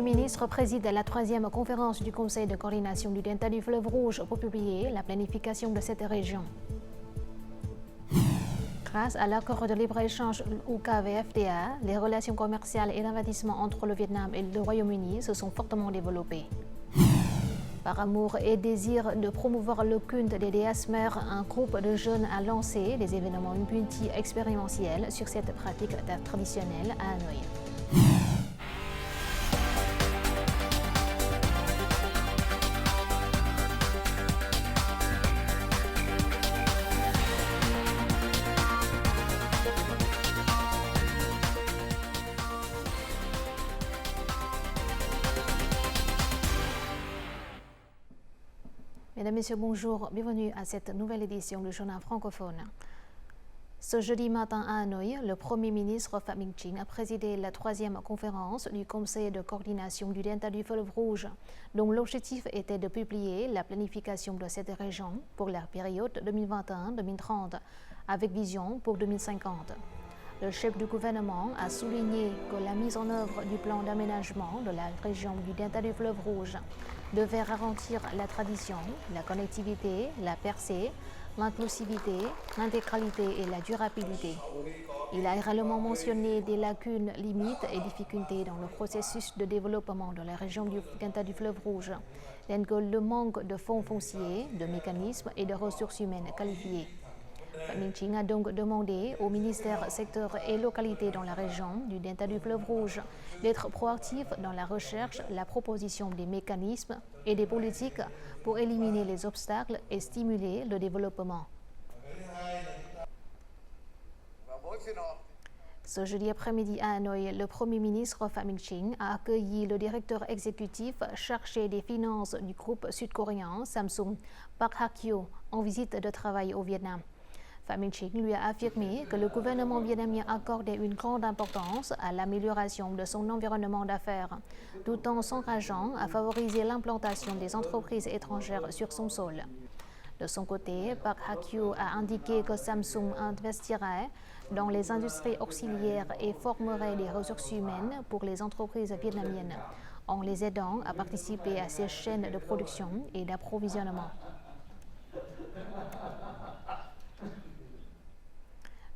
Premier ministre préside la 3e conférence du Conseil de coordination du delta du fleuve Rouge pour publier la planification de cette région. Grâce à l'accord de libre-échange UKVFTA, les relations commerciales et d'investissement entre le Vietnam et le Royaume-Uni se sont fortement développées. Par amour et désir de promouvoir le culte des déesses mères, un groupe de jeunes a lancé des événements multi-expérientiels sur cette pratique traditionnelle à Hanoï. Mesdames, Messieurs, bonjour. Bienvenue à cette nouvelle édition du journal francophone. Ce jeudi matin à Hanoï, le Premier ministre Phạm Minh Chính a présidé la 3e conférence du Conseil de coordination du delta du fleuve Rouge, dont l'objectif était de publier la planification de cette région pour la période 2021-2030, avec vision pour 2050. Le chef du gouvernement a souligné que la mise en œuvre du plan d'aménagement de la région du delta du fleuve Rouge devait garantir la tradition, la connectivité, la percée, l'inclusivité, l'intégralité et la durabilité. Il a également mentionné des lacunes, limites et difficultés dans le processus de développement de la région du delta du fleuve Rouge, tels que le manque de fonds fonciers, de mécanismes et de ressources humaines qualifiées. Phạm Minh Chính a donc demandé au ministère secteurs et localités dans la région du delta du fleuve Rouge d'être proactifs dans la recherche, la proposition des mécanismes et des politiques pour éliminer les obstacles et stimuler le développement. Ce jeudi après-midi à Hanoï, le Premier ministre Phạm Minh Chính a accueilli le directeur exécutif chargé des finances du groupe sud-coréen Samsung, Park Hak-kyo, en visite de travail au Vietnam. Phạm Minh Chính lui a affirmé que le gouvernement vietnamien accordait une grande importance à l'amélioration de son environnement d'affaires, tout en s'engageant à favoriser l'implantation des entreprises étrangères sur son sol. De son côté, Park Hak-kyo a indiqué que Samsung investirait dans les industries auxiliaires et formerait des ressources humaines pour les entreprises vietnamiennes, en les aidant à participer à ces chaînes de production et d'approvisionnement.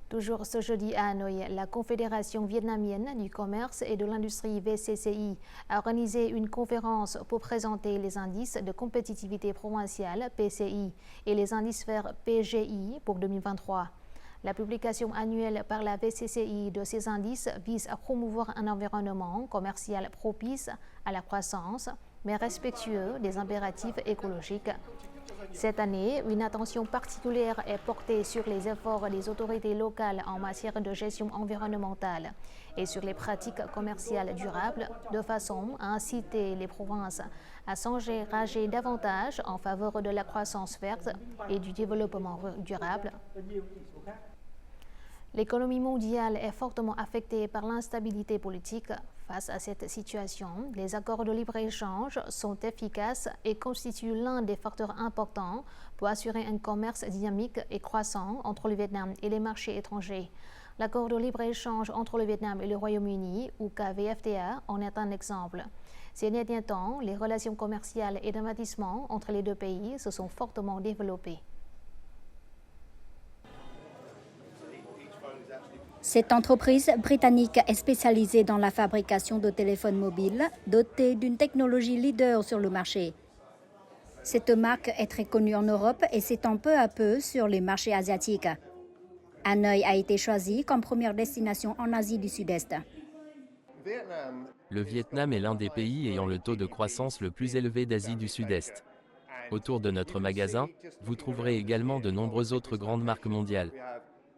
Toujours ce jeudi à Hanoï, la Confédération vietnamienne du commerce et de l'industrie VCCI a organisé une conférence pour présenter les indices de compétitivité provinciale PCI et les indices verts PGI pour 2023. La publication annuelle par la VCCI de ces indices vise à promouvoir un environnement commercial propice à la croissance, mais respectueux des impératifs écologiques. Cette année, une attention particulière est portée sur les efforts des autorités locales en matière de gestion environnementale et sur les pratiques commerciales durables, de façon à inciter les provinces à s'engager davantage en faveur de la croissance verte et du développement durable. L'économie mondiale est fortement affectée par l'instabilité politique. Face à cette situation, les accords de libre-échange sont efficaces et constituent l'un des facteurs importants pour assurer un commerce dynamique et croissant entre le Vietnam et les marchés étrangers. L'accord de libre-échange entre le Vietnam et le Royaume-Uni, ou UKVFTA, en est un exemple. Ces derniers temps, les relations commerciales et d'investissement entre les deux pays se sont fortement développées. Cette entreprise britannique est spécialisée dans la fabrication de téléphones mobiles, dotée d'une technologie leader sur le marché. Cette marque est très connue en Europe et s'étend peu à peu sur les marchés asiatiques. Hanoï a été choisi comme première destination en Asie du Sud-Est. Le Vietnam est l'un des pays ayant le taux de croissance le plus élevé d'Asie du Sud-Est. Autour de notre magasin, vous trouverez également de nombreuses autres grandes marques mondiales.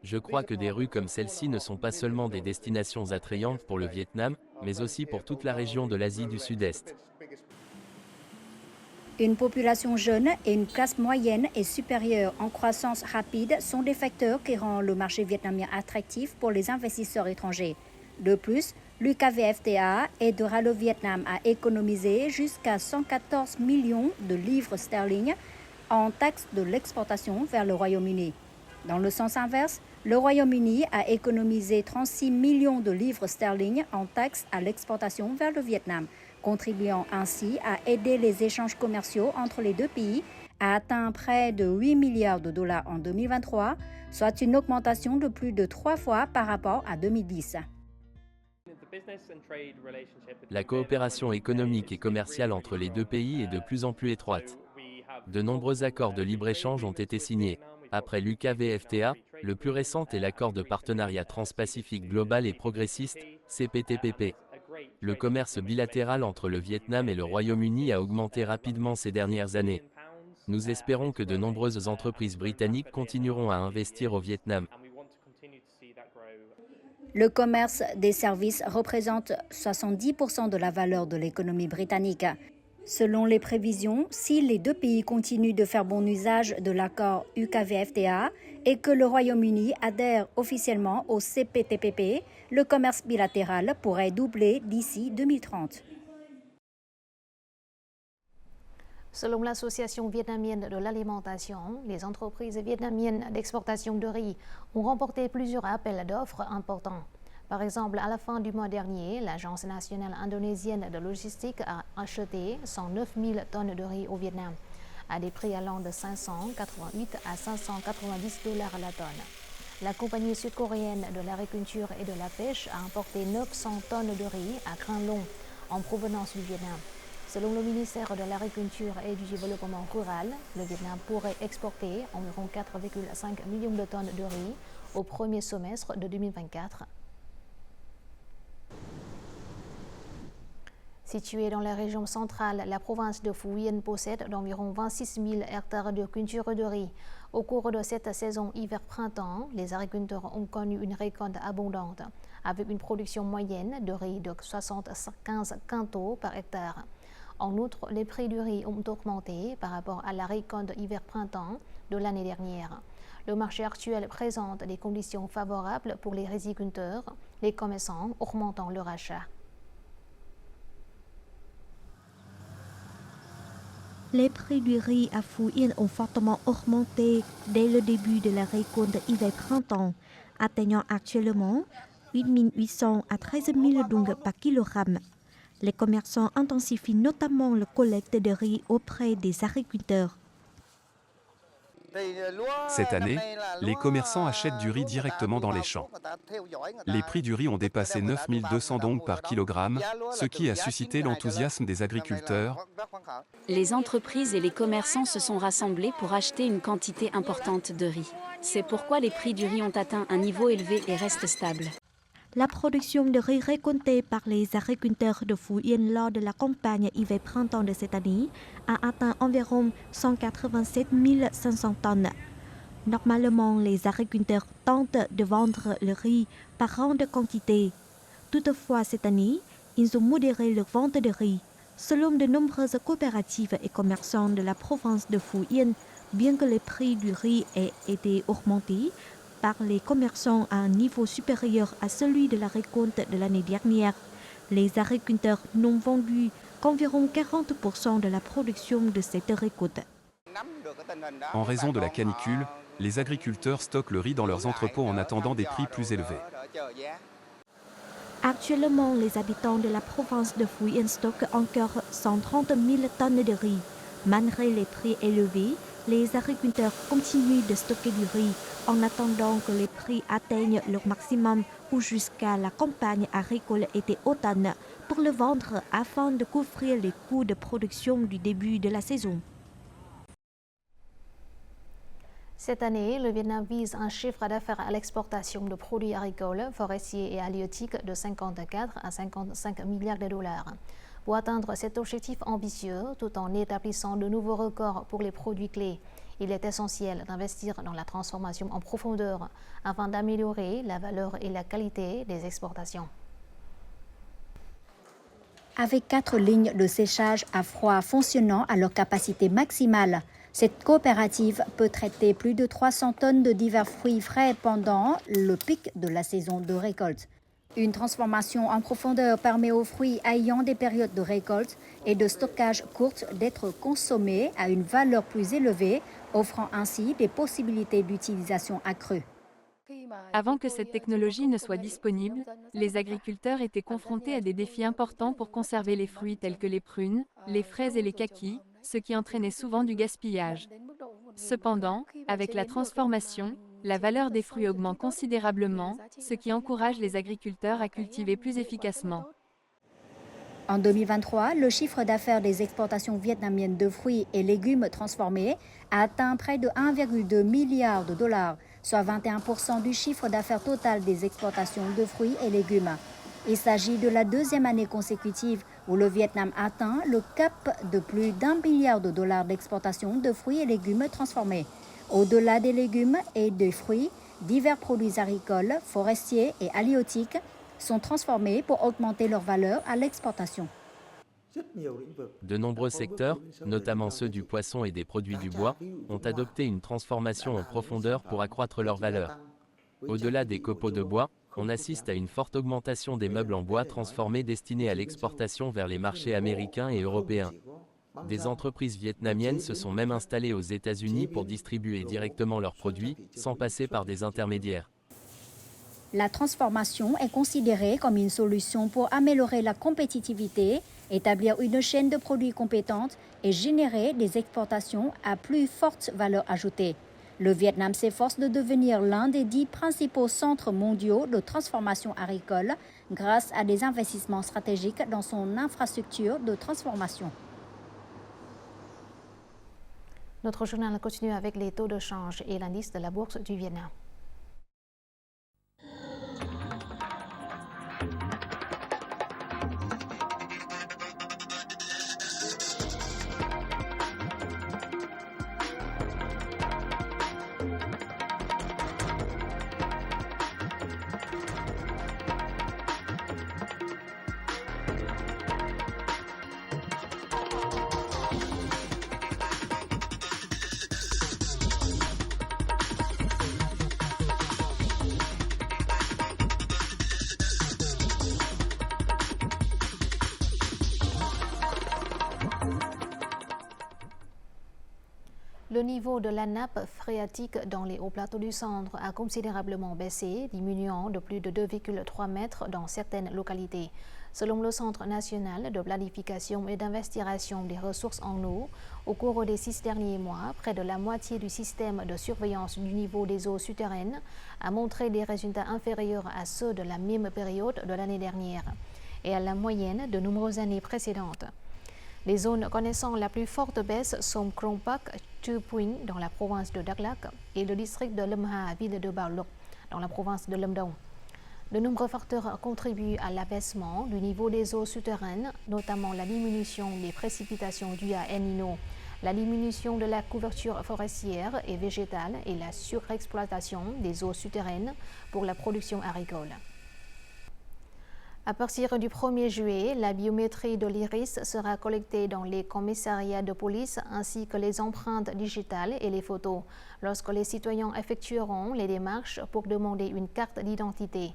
Je crois que des rues comme celle-ci ne sont pas seulement des destinations attrayantes pour le Vietnam, mais aussi pour toute la région de l'Asie du Sud-Est. Une population jeune et une classe moyenne et supérieure en croissance rapide sont des facteurs qui rendent le marché vietnamien attractif pour les investisseurs étrangers. De plus, l'UKVFTA aidera le Vietnam à économiser jusqu'à 114 millions de livres sterling en taxes de l'exportation vers le Royaume-Uni. Dans le sens inverse, le Royaume-Uni a économisé 36 millions de livres sterling en taxes à l'exportation vers le Vietnam, contribuant ainsi à aider les échanges commerciaux entre les deux pays a atteint près de 8 milliards de dollars en 2023, soit une augmentation de plus de 3 fois par rapport à 2010. La coopération économique et commerciale entre les deux pays est de plus en plus étroite. De nombreux accords de libre-échange ont été signés. Après l'UKVFTA, le plus récent est l'accord de partenariat transpacifique global et progressiste, CPTPP. Le commerce bilatéral entre le Vietnam et le Royaume-Uni a augmenté rapidement ces dernières années. Nous espérons que de nombreuses entreprises britanniques continueront à investir au Vietnam. Le commerce des services représente 70% de la valeur de l'économie britannique. Selon les prévisions, si les deux pays continuent de faire bon usage de l'accord UKVFTA et que le Royaume-Uni adhère officiellement au CPTPP, le commerce bilatéral pourrait doubler d'ici 2030. Selon l'Association vietnamienne de l'alimentation, les entreprises vietnamiennes d'exportation de riz ont remporté plusieurs appels d'offres importants. Par exemple, à la fin du mois dernier, l'Agence nationale indonésienne de logistique a acheté 109 000 tonnes de riz au Vietnam, à des prix allant de 588 à 590 dollars la tonne. La compagnie sud-coréenne de l'agriculture et de la pêche a importé 900 tonnes de riz à grains longs en provenance du Vietnam. Selon le ministère de l'Agriculture et du Développement rural, le Vietnam pourrait exporter environ 4,5 millions de tonnes de riz au premier semestre de 2024. Située dans la région centrale, la province de Phu Yen possède d'environ 26 000 hectares de culture de riz. Au cours de cette saison hiver-printemps, les agriculteurs ont connu une récolte abondante, avec une production moyenne de riz de 75 quintaux par hectare. En outre, les prix du riz ont augmenté par rapport à la récolte hiver-printemps de l'année dernière. Le marché actuel présente des conditions favorables pour les riziculteurs, les commerçants augmentant leur achat. Les prix du riz à Phu Yen ont fortement augmenté dès le début de la récolte hiver-printemps, atteignant actuellement 8 800 à 13 000 dong par kilogramme. Les commerçants intensifient notamment la collecte de riz auprès des agriculteurs. Cette année, les commerçants achètent du riz directement dans les champs. Les prix du riz ont dépassé 9 200 dong par kilogramme, ce qui a suscité l'enthousiasme des agriculteurs. Les entreprises et les commerçants se sont rassemblés pour acheter une quantité importante de riz. C'est pourquoi les prix du riz ont atteint un niveau élevé et restent stables. La production de riz récoltée par les agriculteurs de Phu Yen lors de la campagne hiver-printemps de cette année a atteint environ 187 500 tonnes. Normalement, les agriculteurs tentent de vendre le riz par grande quantité. Toutefois, cette année, ils ont modéré leur vente de riz. Selon de nombreuses coopératives et commerçants de la province de Phu Yen, bien que les prix du riz aient été augmentés par les commerçants à un niveau supérieur à celui de la récolte de l'année dernière, les agriculteurs n'ont vendu qu'environ 40% de la production de cette récolte. En raison de la canicule, les agriculteurs stockent le riz dans leurs entrepôts en attendant des prix plus élevés. Actuellement, les habitants de la province de Phu Yen stockent encore 130 000 tonnes de riz. Malgré les prix élevés, les agriculteurs continuent de stocker du riz en attendant que les prix atteignent leur maximum ou jusqu'à la campagne agricole été-automne pour le vendre afin de couvrir les coûts de production du début de la saison. Cette année, le Vietnam vise un chiffre d'affaires à l'exportation de produits agricoles, forestiers et halieutiques de 54 à 55 milliards de dollars. Pour atteindre cet objectif ambitieux, tout en établissant de nouveaux records pour les produits clés, il est essentiel d'investir dans la transformation en profondeur afin d'améliorer la valeur et la qualité des exportations. Avec 4 lignes de séchage à froid fonctionnant à leur capacité maximale, cette coopérative peut traiter plus de 300 tonnes de divers fruits frais pendant le pic de la saison de récolte. Une transformation en profondeur permet aux fruits ayant des périodes de récolte et de stockage courtes d'être consommés à une valeur plus élevée, offrant ainsi des possibilités d'utilisation accrues. Avant que cette technologie ne soit disponible, les agriculteurs étaient confrontés à des défis importants pour conserver les fruits tels que les prunes, les fraises et les kakis, ce qui entraînait souvent du gaspillage. Cependant, avec la transformation, la valeur des fruits augmente considérablement, ce qui encourage les agriculteurs à cultiver plus efficacement. En 2023, le chiffre d'affaires des exportations vietnamiennes de fruits et légumes transformés a atteint près de 1,2 milliard de dollars, soit 21% du chiffre d'affaires total des exportations de fruits et légumes. Il s'agit de la deuxième année consécutive où le Vietnam atteint le cap de plus d'1 milliard de dollars d'exportation de fruits et légumes transformés. Au-delà des légumes et des fruits, divers produits agricoles, forestiers et halieutiques sont transformés pour augmenter leur valeur à l'exportation. De nombreux secteurs, notamment ceux du poisson et des produits du bois, ont adopté une transformation en profondeur pour accroître leur valeur. Au-delà des copeaux de bois, on assiste à une forte augmentation des meubles en bois transformés destinés à l'exportation vers les marchés américains et européens. Des entreprises vietnamiennes se sont même installées aux États-Unis pour distribuer directement leurs produits, sans passer par des intermédiaires. La transformation est considérée comme une solution pour améliorer la compétitivité, établir une chaîne de produits compétente et générer des exportations à plus forte valeur ajoutée. Le Vietnam s'efforce de devenir l'un des 10 principaux centres mondiaux de transformation agricole grâce à des investissements stratégiques dans son infrastructure de transformation. Notre journal continue avec les taux de change et l'indice de la bourse du Vietnam. Le niveau de la nappe phréatique dans les hauts plateaux du centre a considérablement baissé, diminuant de plus de 2,3 mètres dans certaines localités. Selon le Centre national de planification et d'investigation des ressources en eau, au cours des 6 derniers mois, près de la moitié du système de surveillance du niveau des eaux souterraines a montré des résultats inférieurs à ceux de la même période de l'année dernière et à la moyenne de nombreuses années précédentes. Les zones connaissant la plus forte baisse sont Krông Pak, Chư Phuong dans la province de Đắk Lắk et le district de Lâm Hà, ville de Bảo Lộc dans la province de Lâm Đồng. De nombreux facteurs contribuent à l'abaissement du niveau des eaux souterraines, notamment la diminution des précipitations dues à El Niño, la diminution de la couverture forestière et végétale et la surexploitation des eaux souterraines pour la production agricole. À partir du 1er juillet, la biométrie de l'iris sera collectée dans les commissariats de police ainsi que les empreintes digitales et les photos lorsque les citoyens effectueront les démarches pour demander une carte d'identité.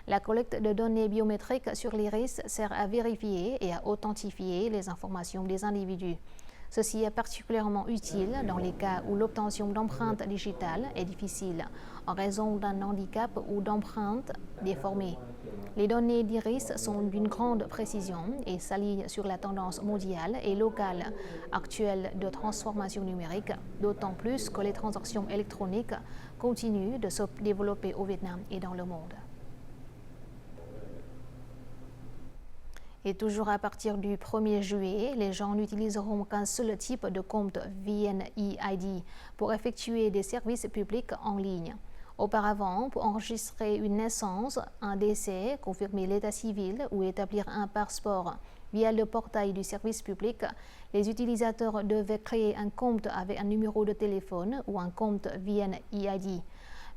La collecte de données biométriques sur l'iris sert à vérifier et à authentifier les informations des individus. Ceci est particulièrement utile dans les cas où l'obtention d'empreintes digitales est difficile en raison d'un handicap ou d'empreintes déformées. Les données d'iris sont d'une grande précision et s'alignent sur la tendance mondiale et locale actuelle de transformation numérique, d'autant plus que les transactions électroniques continuent de se développer au Vietnam et dans le monde. Et toujours à partir du 1er juillet, les gens n'utiliseront qu'un seul type de compte VNeID pour effectuer des services publics en ligne. Auparavant, pour enregistrer une naissance, un décès, confirmer l'état civil ou établir un passeport via le portail du service public, les utilisateurs devaient créer un compte avec un numéro de téléphone ou un compte VNeID.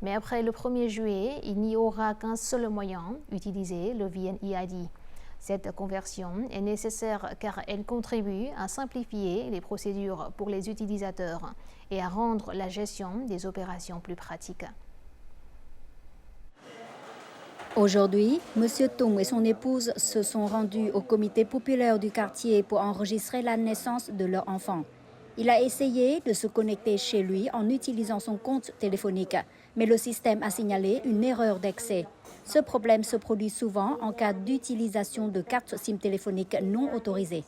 Mais après le 1er juillet, il n'y aura qu'un seul moyen, utiliser le VNeID. Cette conversion est nécessaire car elle contribue à simplifier les procédures pour les utilisateurs et à rendre la gestion des opérations plus pratique. Aujourd'hui, M. Tung et son épouse se sont rendus au comité populaire du quartier pour enregistrer la naissance de leur enfant. Il a essayé de se connecter chez lui en utilisant son compte téléphonique, mais le système a signalé une erreur d'accès. Ce problème se produit souvent en cas d'utilisation de cartes SIM téléphoniques non autorisées.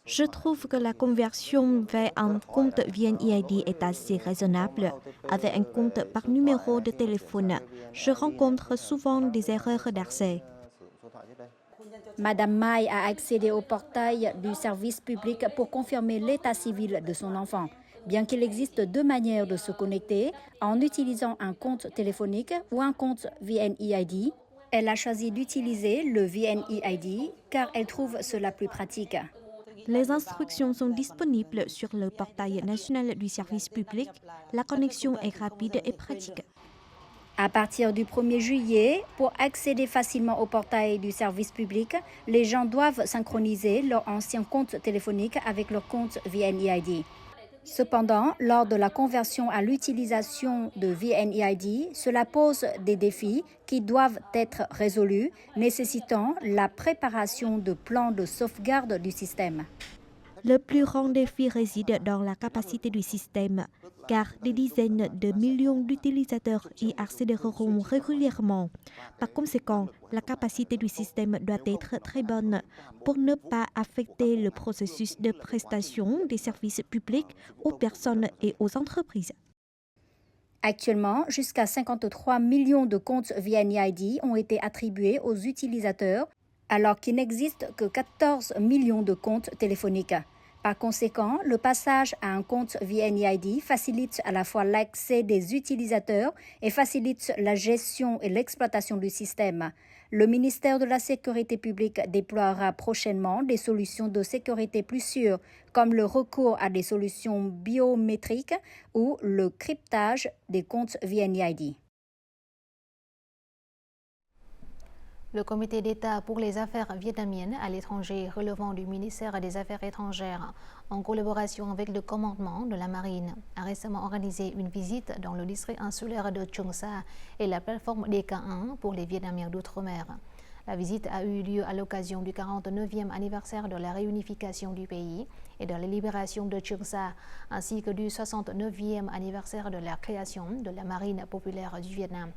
Je trouve que la conversion vers un compte VNeID est assez raisonnable. Avec un compte par numéro de téléphone, je rencontre souvent des erreurs d'accès. Madame Mai a accédé au portail du service public pour confirmer l'état civil de son enfant. Bien qu'il existe deux manières de se connecter, en utilisant un compte téléphonique ou un compte VNeID, elle a choisi d'utiliser le VNeID car elle trouve cela plus pratique. Les instructions sont disponibles sur le portail national du service public. La connexion est rapide et pratique. À partir du 1er juillet, pour accéder facilement au portail du service public, les gens doivent synchroniser leur ancien compte téléphonique avec leur compte VNeID. Cependant, lors de la conversion à l'utilisation de VNeID, cela pose des défis qui doivent être résolus, nécessitant la préparation de plans de sauvegarde du système. Le plus grand défi réside dans la capacité du système, car des dizaines de millions d'utilisateurs y accéderont régulièrement. Par conséquent, la capacité du système doit être très bonne pour ne pas affecter le processus de prestation des services publics aux personnes et aux entreprises. Actuellement, jusqu'à 53 millions de comptes VNeID ont été attribués aux utilisateurs, alors qu'il n'existe que 14 millions de comptes téléphoniques. Par conséquent, le passage à un compte VNeID facilite à la fois l'accès des utilisateurs et facilite la gestion et l'exploitation du système. Le ministère de la Sécurité publique déploiera prochainement des solutions de sécurité plus sûres, comme le recours à des solutions biométriques ou le cryptage des comptes VNeID. Le comité d'État pour les affaires vietnamiennes à l'étranger relevant du ministère des Affaires étrangères, en collaboration avec le commandement de la marine, a récemment organisé une visite dans le district insulaire de Cheong Sa et la plateforme DK1 pour les Vietnamiens d'outre-mer. La visite a eu lieu à l'occasion du 49e anniversaire de la réunification du pays et de la libération de Cheong Sa, ainsi que du 69e anniversaire de la création de la marine populaire du Vietnam.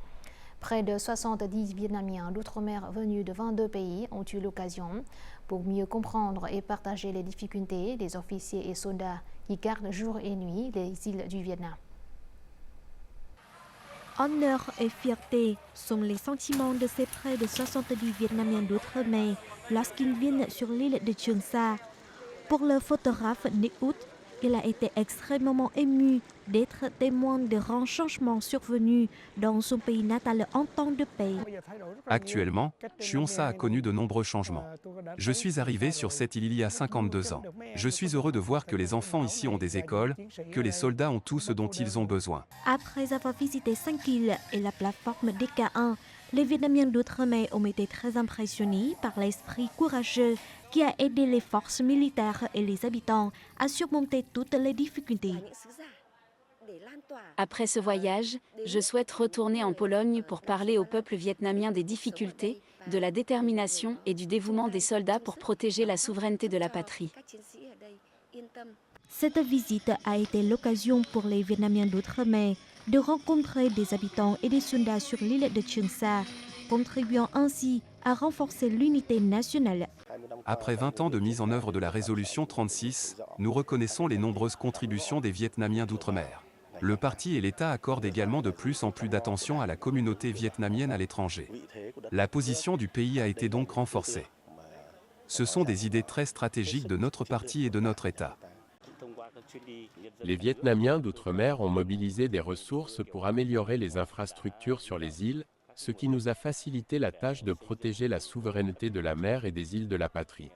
Près de 70 Vietnamiens d'outre-mer venus de 22 pays ont eu l'occasion pour mieux comprendre et partager les difficultés des officiers et soldats qui gardent jour et nuit les îles du Vietnam. Honneur et fierté sont les sentiments de ces près de 70 Vietnamiens d'outre-mer lorsqu'ils viennent sur l'île de Cheong Sa. Pour le photographe Nick Ut, il a été extrêmement ému d'être témoin de grands changements survenus dans son pays natal en temps de paix. Actuellement, Cheong Sa a connu de nombreux changements. Je suis arrivé sur cette île il y a 52 ans. Je suis heureux de voir que les enfants ici ont des écoles, que les soldats ont tout ce dont ils ont besoin. Après avoir visité 5 îles et la plateforme DK1, les Vietnamiens d'outre-mer ont été très impressionnés par l'esprit courageux qui a aidé les forces militaires et les habitants à surmonter toutes les difficultés. Après ce voyage, je souhaite retourner en Pologne pour parler au peuple vietnamien des difficultés, de la détermination et du dévouement des soldats pour protéger la souveraineté de la patrie. Cette visite a été l'occasion pour les Vietnamiens d'outre-mer de rencontrer des habitants et des soldats sur l'île de Cheong Sa, contribuant ainsi à renforcer l'unité nationale. Après 20 ans de mise en œuvre de la résolution 36, nous reconnaissons les nombreuses contributions des Vietnamiens d'outre-mer. Le parti et l'État accordent également de plus en plus d'attention à la communauté vietnamienne à l'étranger. La position du pays a été donc renforcée. Ce sont des idées très stratégiques de notre parti et de notre État. Les Vietnamiens d'outre-mer ont mobilisé des ressources pour améliorer les infrastructures sur les îles, ce qui nous a facilité la tâche de protéger la souveraineté de la mer et des îles de la patrie.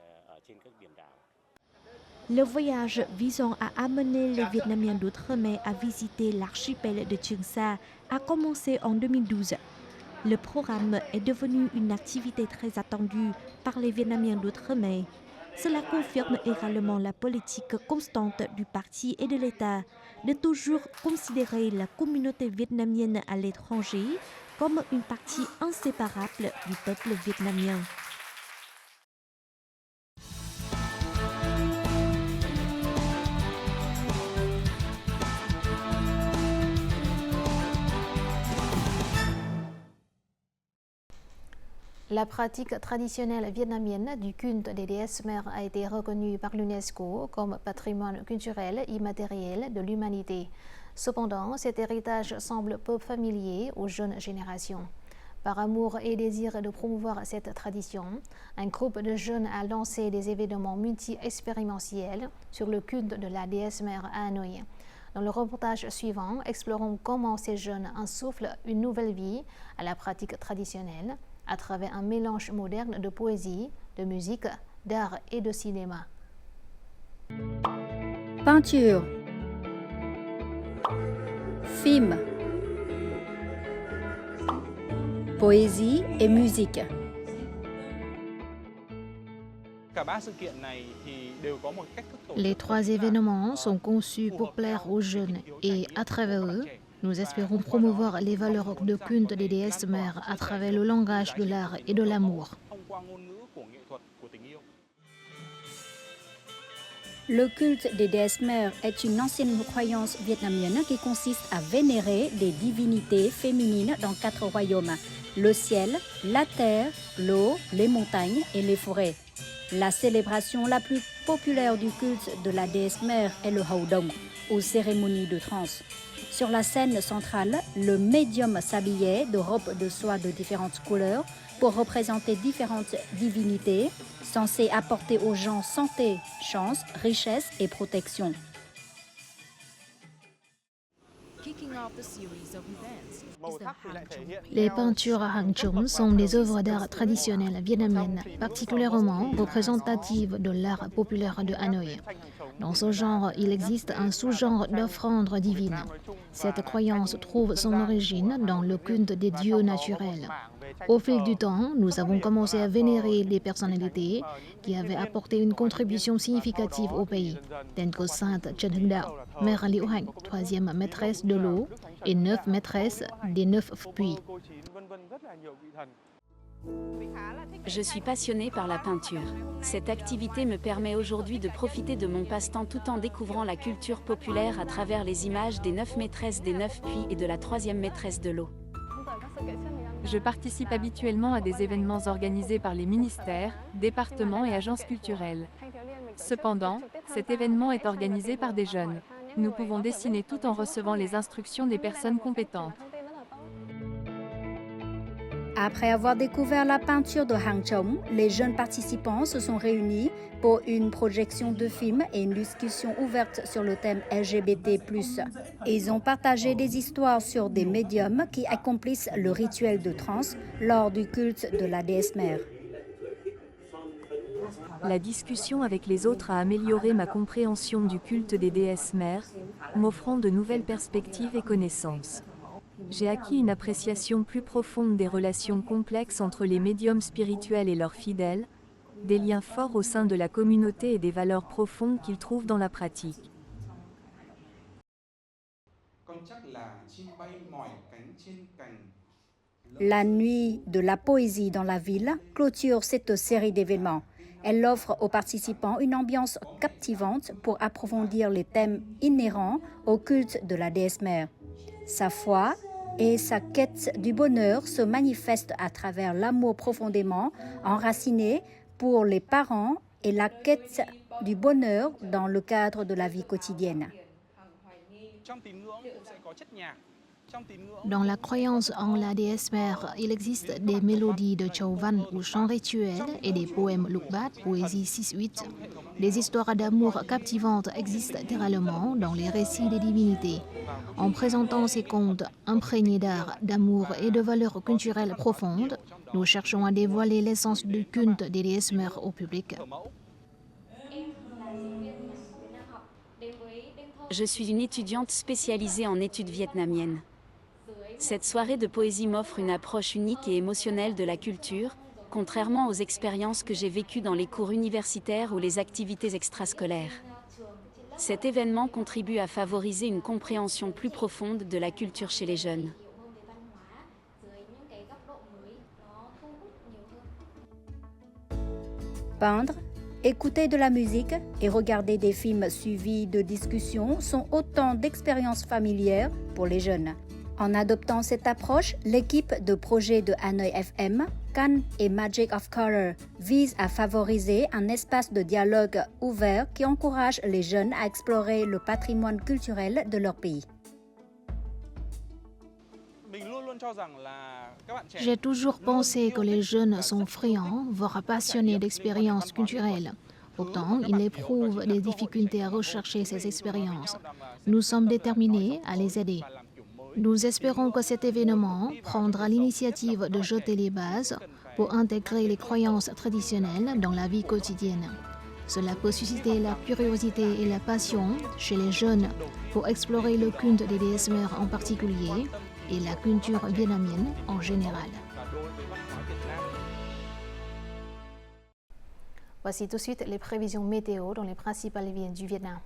Le voyage visant à amener les Vietnamiens d'outre-mer à visiter l'archipel de Cheong Sa a commencé en 2012. Le programme est devenu une activité très attendue par les Vietnamiens d'outre-mer. Cela confirme également la politique constante du parti et de l'État de toujours considérer la communauté vietnamienne à l'étranger comme une partie inséparable du peuple vietnamien. La pratique traditionnelle vietnamienne du culte des déesses mères a été reconnue par l'UNESCO comme patrimoine culturel immatériel de l'humanité. Cependant, cet héritage semble peu familier aux jeunes générations. Par amour et désir de promouvoir cette tradition, un groupe de jeunes a lancé des événements multi-expérimentiels sur le culte de la déesse mère à Hanoï. Dans le reportage suivant, explorons comment ces jeunes insufflent une nouvelle vie à la pratique traditionnelle à travers un mélange moderne de poésie, de musique, d'art et de cinéma. Peinture, film, poésie et musique. Les trois événements sont conçus pour plaire aux jeunes et, à travers eux, nous espérons promouvoir les valeurs de culte des déesses mères à travers le langage de l'art et de l'amour. Le culte des déesses mères est une ancienne croyance vietnamienne qui consiste à vénérer des divinités féminines dans 4 royaumes: le ciel, la terre, l'eau, les montagnes et les forêts. La célébration la plus populaire du culte de la déesse mère est le Hầu Đồng, ou cérémonie de transe. Sur la scène centrale, le médium s'habillait de robes de soie de différentes couleurs pour représenter différentes divinités censées apporter aux gens santé, chance, richesse et protection. Les peintures à Hang Chung sont des œuvres d'art traditionnelles vietnamiennes, particulièrement représentatives de l'art populaire de Hanoï. Dans ce genre, il existe un sous-genre d'offrande divine. Cette croyance trouve son origine dans le culte des dieux naturels. Au fil du temps, nous avons commencé à vénérer des personnalités qui avaient apporté une contribution significative au pays, telles que Sainte Trần Hưng Đạo, Mère Liễu Hạnh, 3e maîtresse de l'eau, et 9 maîtresses des 9 puits. Je suis passionnée par la peinture. Cette activité me permet aujourd'hui de profiter de mon passe-temps tout en découvrant la culture populaire à travers les images des 9 maîtresses des 9 puits et de la 3e maîtresse de l'eau. Je participe habituellement à des événements organisés par les ministères, départements et agences culturelles. Cependant, cet événement est organisé par des jeunes. Nous pouvons dessiner tout en recevant les instructions des personnes compétentes. Après avoir découvert la peinture de Hang Chung, les jeunes participants se sont réunis pour une projection de film et une discussion ouverte sur le thème LGBT+. Ils ont partagé des histoires sur des médiums qui accomplissent le rituel de transe lors du culte de la déesse mère. La discussion avec les autres a amélioré ma compréhension du culte des déesses mères, m'offrant de nouvelles perspectives et connaissances. J'ai acquis une appréciation plus profonde des relations complexes entre les médiums spirituels et leurs fidèles, des liens forts au sein de la communauté et des valeurs profondes qu'ils trouvent dans la pratique. La nuit de la poésie dans la ville clôture cette série d'événements. Elle offre aux participants une ambiance captivante pour approfondir les thèmes inhérents au culte de la déesse mère. Sa foi et sa quête du bonheur se manifestent à travers l'amour profondément enraciné pour les parents et la quête du bonheur dans le cadre de la vie quotidienne. Dans la croyance en la déesse mère, il existe des mélodies de Chầu Văn ou chants rituels et des poèmes Lục Bát, poésie 6-8. Des histoires d'amour captivantes existent littéralement dans les récits des divinités. En présentant ces contes imprégnés d'art, d'amour et de valeurs culturelles profondes, nous cherchons à dévoiler l'essence du culte des déesses mères au public. Je suis une étudiante spécialisée en études vietnamiennes. Cette soirée de poésie m'offre une approche unique et émotionnelle de la culture, contrairement aux expériences que j'ai vécues dans les cours universitaires ou les activités extrascolaires. Cet événement contribue à favoriser une compréhension plus profonde de la culture chez les jeunes. Peindre, écouter de la musique et regarder des films suivis de discussions sont autant d'expériences familières pour les jeunes. En adoptant cette approche, l'équipe de projet de Hanoï FM, Can et Magic of Color vise à favoriser un espace de dialogue ouvert qui encourage les jeunes à explorer le patrimoine culturel de leur pays. J'ai toujours pensé que les jeunes sont friands, voire passionnés d'expériences culturelles. Pourtant, ils éprouvent des difficultés à rechercher ces expériences. Nous sommes déterminés à les aider. Nous espérons que cet événement prendra l'initiative de jeter les bases pour intégrer les croyances traditionnelles dans la vie quotidienne. Cela peut susciter la curiosité et la passion chez les jeunes pour explorer le culte des déesses mères en particulier et la culture vietnamienne en général. Voici tout de suite les prévisions météo dans les principales villes du Vietnam.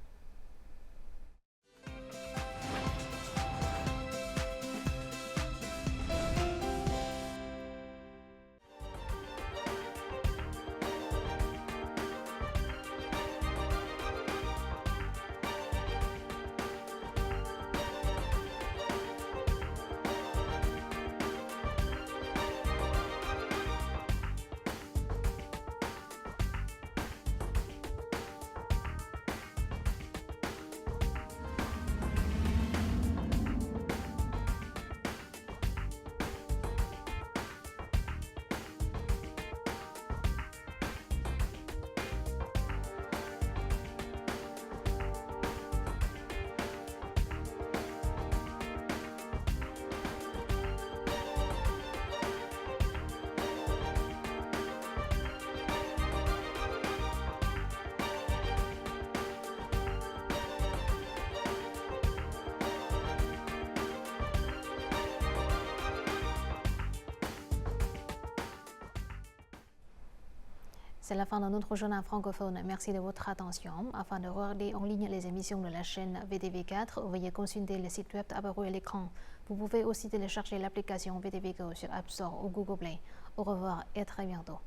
C'est la fin de notre journal francophone. Merci de votre attention. Afin de regarder en ligne les émissions de la chaîne VTV4, veuillez consulter le site web apparu à l'écran. Vous pouvez aussi télécharger l'application VTV Go sur App Store ou Google Play. Au revoir et à très bientôt.